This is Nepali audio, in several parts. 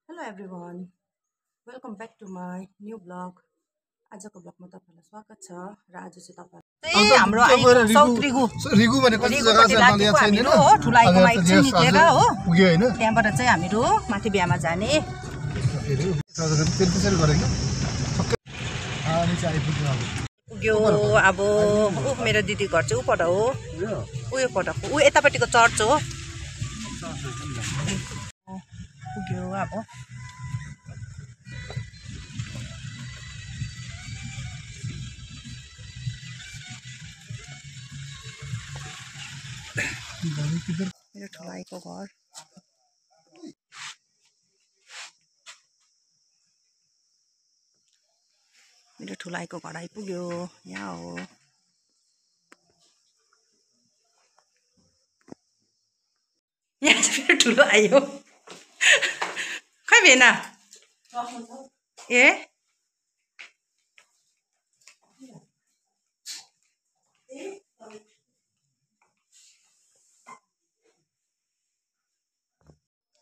Hello everyone, welcome back to my new vlog. आजको ब्लगमा तपाईहरुलाई स्वागत छ र आज चाहिँ तपाईहरु ए हाम्रो आइको साउथ रिगु रिगु भने कति जग्गा छ मलाई याद छैन हो ठुलाइको माइक निक्लेर हो पुग्यो हैन त्यहाँबाट चाहिँ हामीहरु माथि बिहामा जाने फेरि त्यसरी गरेको अनि चाहिँ आइपुग्यो पुग्यो अब मेरो दिदी घर चाहिँ उपर हो उयो पटक उ यतापटिको चर्च हो पुग्यो अब मेरो ठुलाइको घर मेरो ठुलाइको घर आइपुग्यो यहाँ हो यहाँ चाहिँ मेरो ठुलो आयो खै भेना ए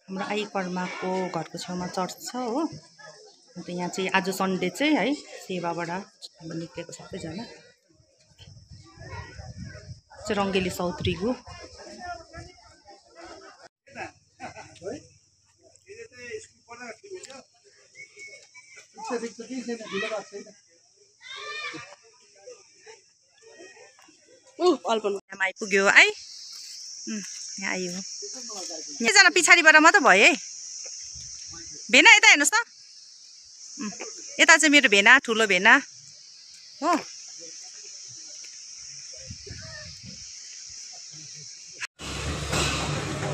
हाम्रो आई कर्माको घरको छेउमा चर्च छ हो अन्त यहाँ चाहिँ आज सन्डे चाहिँ है सेवाबाट हाम्रो निक्लेको सबैजना चाहिँ रङ्गेली साउथ रिगु यहाँ आइपुग्यो है यहाँ आयो यहाँजना पछाडिबाट मात्र भयो है भेना यता हेर्नुहोस् त यता चाहिँ मेरो भेना ठुलो भेना हो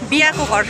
बिहाको घर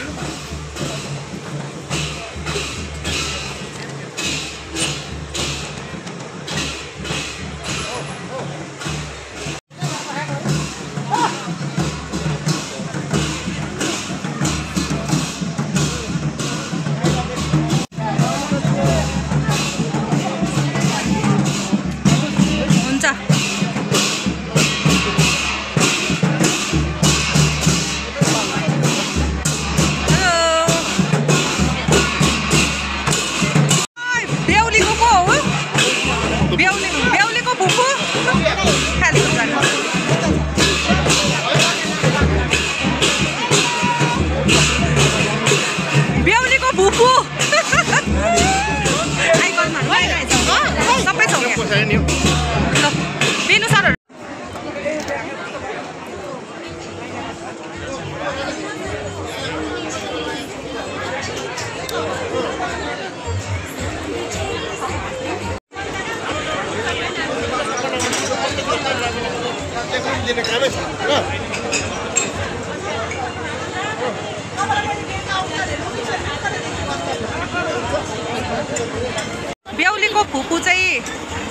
बेहुलीको फुपू चाहिँ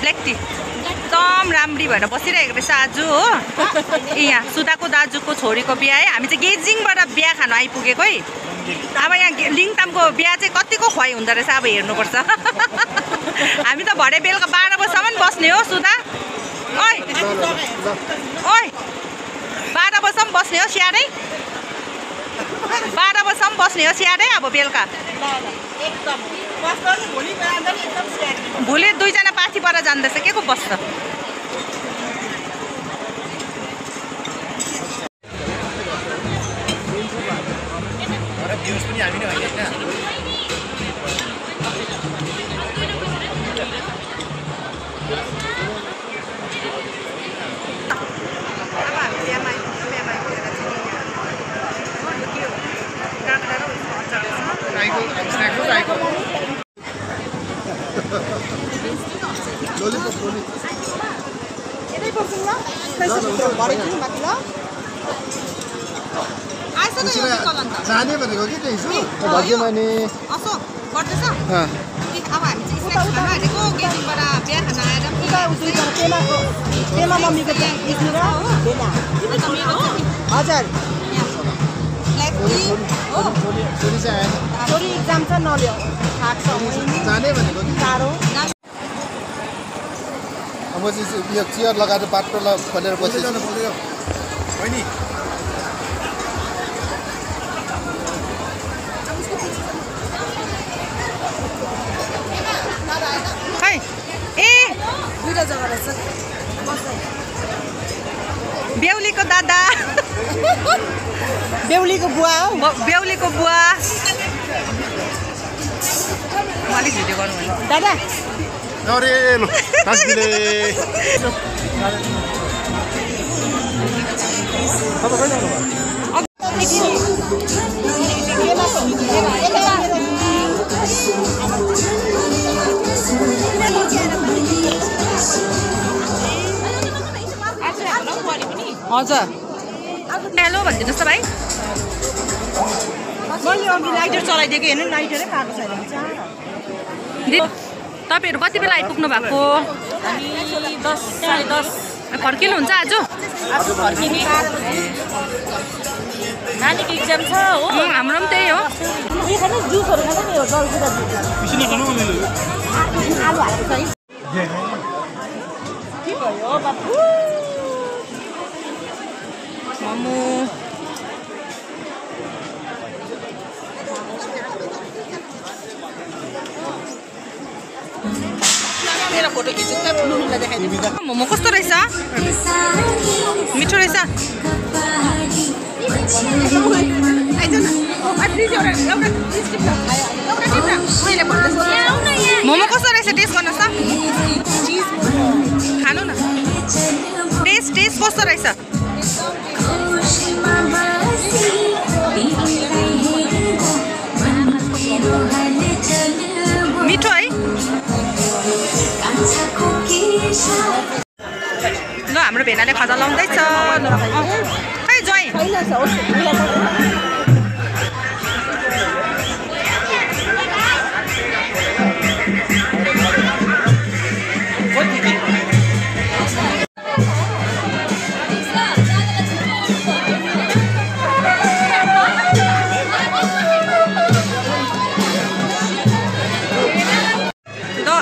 ब्ल्याक टी एकदम राम्री भएर बसिरहेको रहेछ आज हो यहाँ सुदाको दाजुको छोरीको बिहा है हामी चाहिँ गेजिङबाट बिहा खान आइपुगेको है अब यहाँ लिङतामको बिहा चाहिँ कतिको खुवाइ हुँदो रहेछ अब हेर्नुपर्छ हामी त भरे बेलुका 12 बजीसम्म बस्ने हो सुदा ओइ ओइ 12 बजीसम्म बस्ने हो स्याहारै 12 बजीसम्म बस्ने हो स्याहारै अब बेलुका भोलि 2 जना पाठी पर जाँदैछ के को बस्छ जाने भनेको कि त्यही छु भाग्यमानी असो गर्दैछ अब हामी चाहिँ स्न्याक्स खान आएको गेजिङबाट बिहा खान आएर तेमा मम्मीको इस्नु र भेना हजुर ब्ल्याक टी हो छोरी चाहिँ आएन छोरी एक्जाम छ नल्यो जाने भनेको कि टाढो म चाहिँ यो चेयर लगाएर बाटोलाई खोलेर बसेछु होइन बेहुलीको दादा बेहुलीको बुवा हो बेहुलीको बुवा अलिक भिडियो गर्नु भने दादा अरे लो कास्किले हजुर हेलो भनिदिनुहोस् त भाइ मैले अघि लाइटर चलाइदिएको हेर्नु लाइटरै पाएको छैन तपाईँहरू कति बेला आइपुग्नु भएको हामी 10 साढे 10 फर्किनुहुन्छ आज आज फर्किने नानीको एक्जाम छ हो हाम्रो पनि त्यही हो यो खानु जुसहरु खानु नि हो जलगुरा जुस किसिम खानु आलु हालेको छ के भयो बाबु मोमो मेरो फोटो खिच्नु त नुनुलाई देखाइदिनु मोमो कस्तो रहेछ मिठो रहेछ मोमो कस्तो रहेछ टेस्ट गर्नुहोस् त खानु न टेस्ट कस्तो रहेछ मिठो है ल हाम्रो भेनाले खाजा लाउँदैछ खै जोइ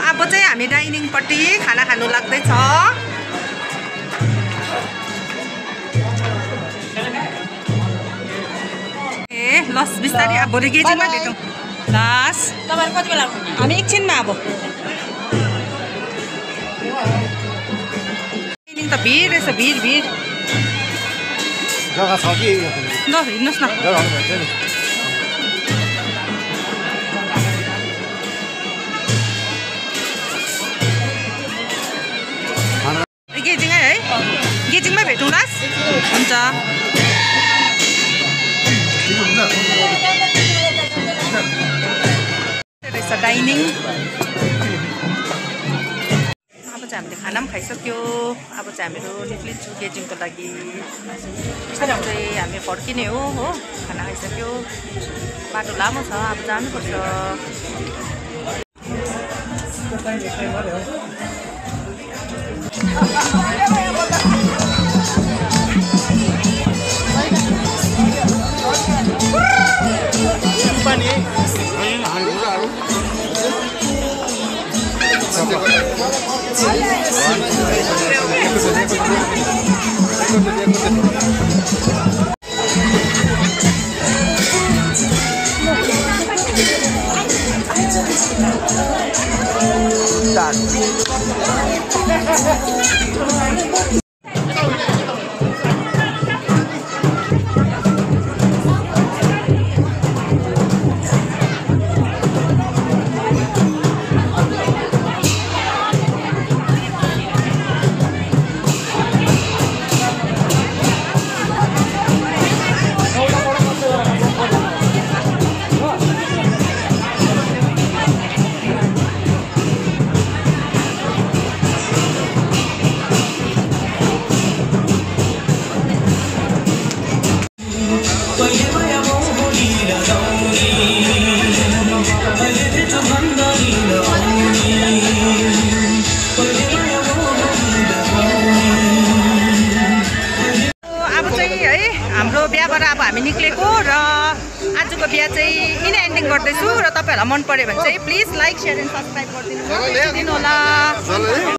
अब चाहिँ हामी डाइनिङपट्टि खाना खानु लाग्दैछ ए लस बिस्तारै अब भोलि गेजिङमा भेटौँ लस तपाईहरु कति बेला आउनुहुन्छ हामी एकछिनमा अब डाइनिङ त भिड रहेछ भिड जग्गा छ कि ल हिँड्नुहोस् न जग्गा हुन्छ नि गेजिङै है गेजिङमै भेटौँ लास हुन्छ रहेछ डाइनिङ अब चाहिँ हामीले खाना पनि खाइसक्यो अब चाहिँ हामीहरू निक्लिन्छौँ गेजिङको लागि चाहिँ हामी फर्किने हो खाना खाइसक्यो बाटो लामो छ अब जानुपर्छ पानी बिहाबाट अब हामी निक्लेको र आजको बिहा चाहिँ यिनै एन्डिङ गर्दैछु र तपाईहरुलाई मन पर्यो भने चाहिँ please like share and subscribe गरिदिनु होला